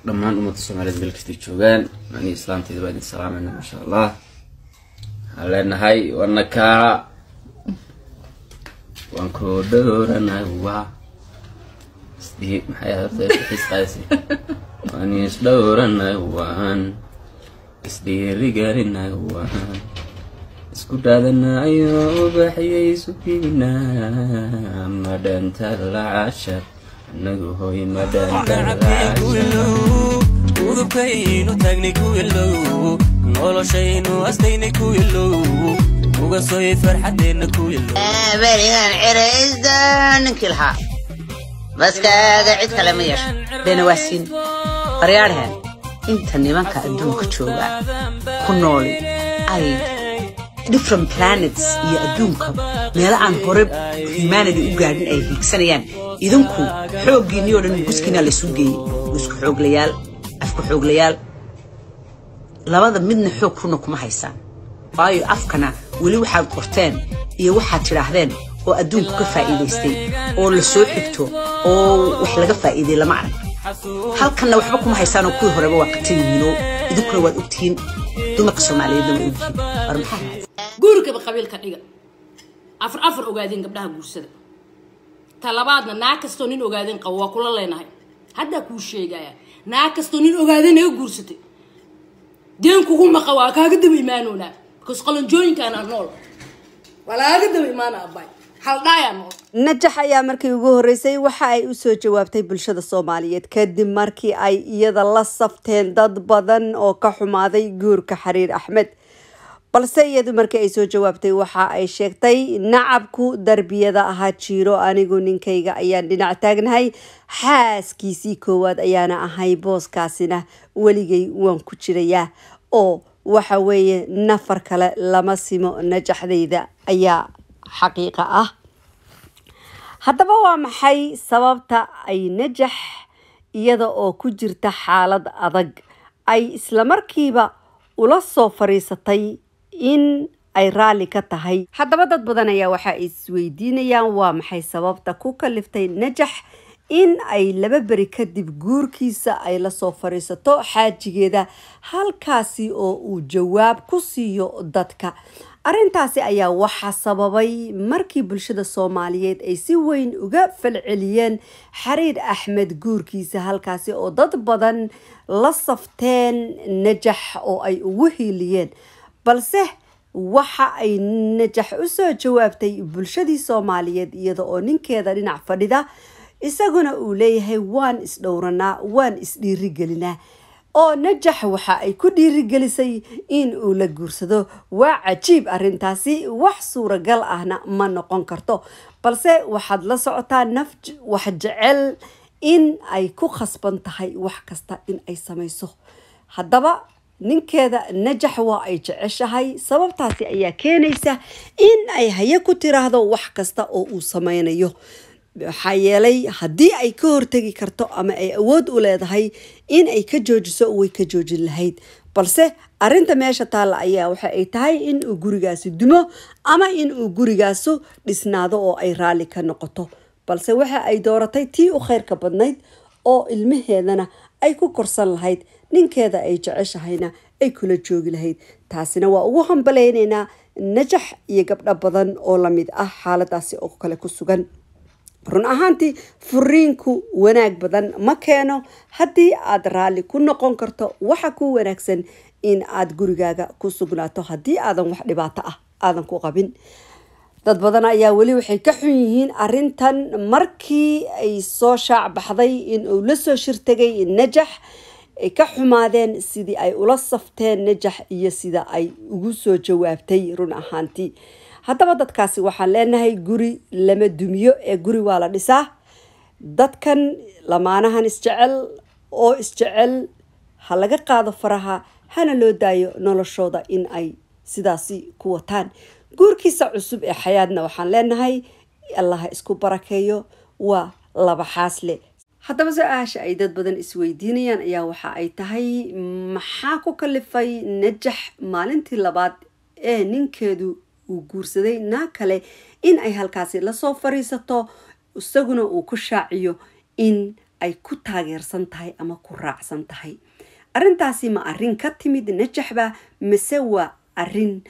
لما أنا متصل بالكتير شوغان يعني إسلام تدبر السلام ما شاء الله على هاي وأنكا وأنكو دورنا هو دي محيا في قاسي وأنيس دورنا هو إسدي رجالنا هو اسكت هذا أيوب بحيي سكينا مدن تلعشر نجوهي مدن تلعشر وذكينو تغني كويلو نولو شينو أستيني كويلو وقصوي فرحتين كويلو بريان عريس نكلها بس كقعد كلاميش بين واسين قريارهن انت نيمانك ادونك جوغا كنولي اي different planets iyo adduunka meel aan hore humanity u gaadhin ay higsanayaan idinku xooggiini oo dhan guskina la sugay isku xooglayaal afku xooglayaal labada midna xoog kuna kuma haysan waayo afkana wali waxa qorteen iyo waxa tiraahdeen oo adduunku ka faa'iideystay oo la soo xigto oo wax laga faa'iideey lama arag halkana waxba kuma haysan oo kuwii horeba waa qatayniino idinku waad ogtiin dumarka Soomaaliyeed ma ogtiin armaha guurka qabiilka dhiga afar ogaadeen gabdhaha guursada talabaadna naakasto nin ogaadeen qabo waa kula leenahay hadda ku sheegaya naakasto nin ogaadeen ay guursatay deen kugu maqaa kaaga daba iimaanona because qalanjooyinkaana nool walaaga daba iimaana abay hal dhaayano najax ayaa markii ugu horeysay waxa ay u soo jawaabtay bulshada Soomaaliyeed kadib markii ay iyada la safteen dad badan oo ka xumaaday guurka Xariir Axmed balse iyadu markii ay soo jawaabtay waxa ay sheegtay nacabku darbiyada ahaa jiro anigu ninkayga ayaan dhinac taagnahay xaaskiisii koowaad ayaana ahay booskaasina waligay waan ku jirayaa oo waxa weeye nafar kale lama simo najaxdayda ayaa xaqiiqa ah haddaba waa maxay sababta ay najax iyada oo ku jirta xaalad adag ay isla markiiba ula soo fariisatay in ay raali ka tahay haddaba dad badan ayaa waxa ay isweydiinayaan waa maxay sababta ku kaliftay najax in ay laba bari kadib guurkiisa ay la soo fariisato xaajigeeda halkaasi oo uu jawaab ku siiyo dadka arintaasi ayaa waxa sababay markii bulshada Soomaaliyeed ay si weyn uga falceliyeen Xariir Axmed guurkiisa halkaasi oo dad badan la safteen najax oo ay ugu hiiliyeen balse waxa ay najax u soo jawaabtay bulshadii Soomaaliyeed iyada oo ninkeeda dhinac fadhida isaguna uu leeyahay waan isdhowranaa waan isdhiirigelinaa oo najax waxa ay ku dhiirigelisay in uu la guursado waa cajiib arintaasi wax suuragal ahna ma noqon karto balse waxaad la socotaa nafj wax jecel in ay ku khasban tahay wax kasta in ay samayso haddaba ninkeeda najax waa ay jeceshahay sababtaasi ayaa keenaysa in ay haye ku tiraahdo wax kasta oo uu sameynayo waxaa yeelay haddii ay ka hortagi karto ama ay awood u leedahay in ay ka joojiso way ka joojin lahayd balse arinta meesha taala ayaa waxa ay tahay in uu gurigaasi dumo ama in uu gurigaasu dhisnaado oo ay raali ka noqoto balse waxa ay dooratay tii u khayrka badnayd oo ilmaheedana ay ku korsan lahayd ninkeeda ay jeceshahayna ay kula joogi lahayd taasina waa ugu hambaleynayna najax iyo gabdho badan oo la mid ah xaaladaasi oo kale ku sugan run ahaantii furiinku wanaag badan ma keeno haddii aad raali ku noqon karto waxa ku wanaagsan in aad gurigaaga ku sugnaato haddii aadan wax dhibaato ah aadan ku qabin dad badan ayaa wali waxay ka xun yihiin arintan markii ay soo shaac baxday in uu la soo shirtagay najax ay ka xumaadeen sidii ay ula safteen najax iyo sida ay ugu soo jawaabtay run ahaantii haddaba dadkaasi waxaan leenahay guri lama dumiyo ee guri waa la dhisaa dadkan lamaanahan isjecel oo isjecel ha laga qaado faraha hana loo daayo noloshooda in ay sidaasi ku wataan guurkiisa cusub ee xayaadna waxaan leenahay Allah isku barakeeyo waa laba xaasle haddaba su'aasha ay dad badan isweydiinayaan ayaa waxa ay tahay maxaa ku kalifay najax maalintii labaad ee ninkeedu uu guursaday naa kale in ay halkaasi la soo fariisato isaguna uu ku shaaciyo in ay ku taageersan tahay ama ku raacsan tahay arrintaasi ma arrin ka timid najaxba mise waa arrin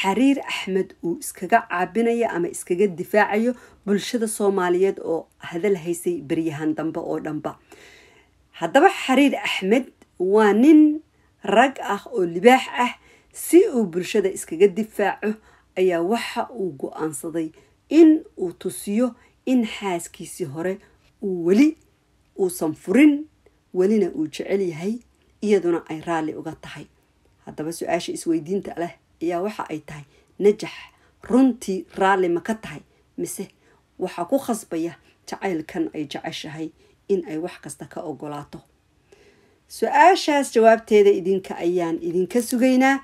xariir axmed uu iskaga caabinayo ama iskaga difaacayo bulshada Soomaaliyeed oo hadal haysay bariyahan dambe oo dhanba haddaba xariir axmed waa nin rag ah oo libaax ah si uu bulshada iskaga difaaco ayaa waxa uu go'aansaday in uu tusiyo in xaaskiisii hore uu weli uusan furin welina uu jecel yahay iyaduna ay raali uga tahay haddaba su'aasha isweydiinta leh ayaa waxa ay tahay najax runtii raali ma ka tahay mise waxa ku khasbaya jacaylkan ay jeceshahay in ay wax kasta ka ogolaato su'aashaas jawaabteeda idinka ayaan idinka sugaynaa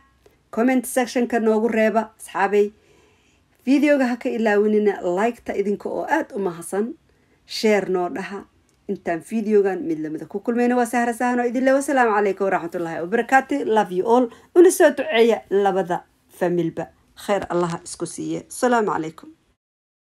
comment section ka noogu reeba asxaabay videoga ha ka ilaawinina like-ta idinka oo aad u mahadsan share noo dhaha intaan videogan mid lamida ku kulmayna waa Sahra Sahano idinle wassalaamu calaykum waraxmatullaahi wabarakaatu love you all una soo duceeya labada familba khayr allah isku siiye assalaamu calaykum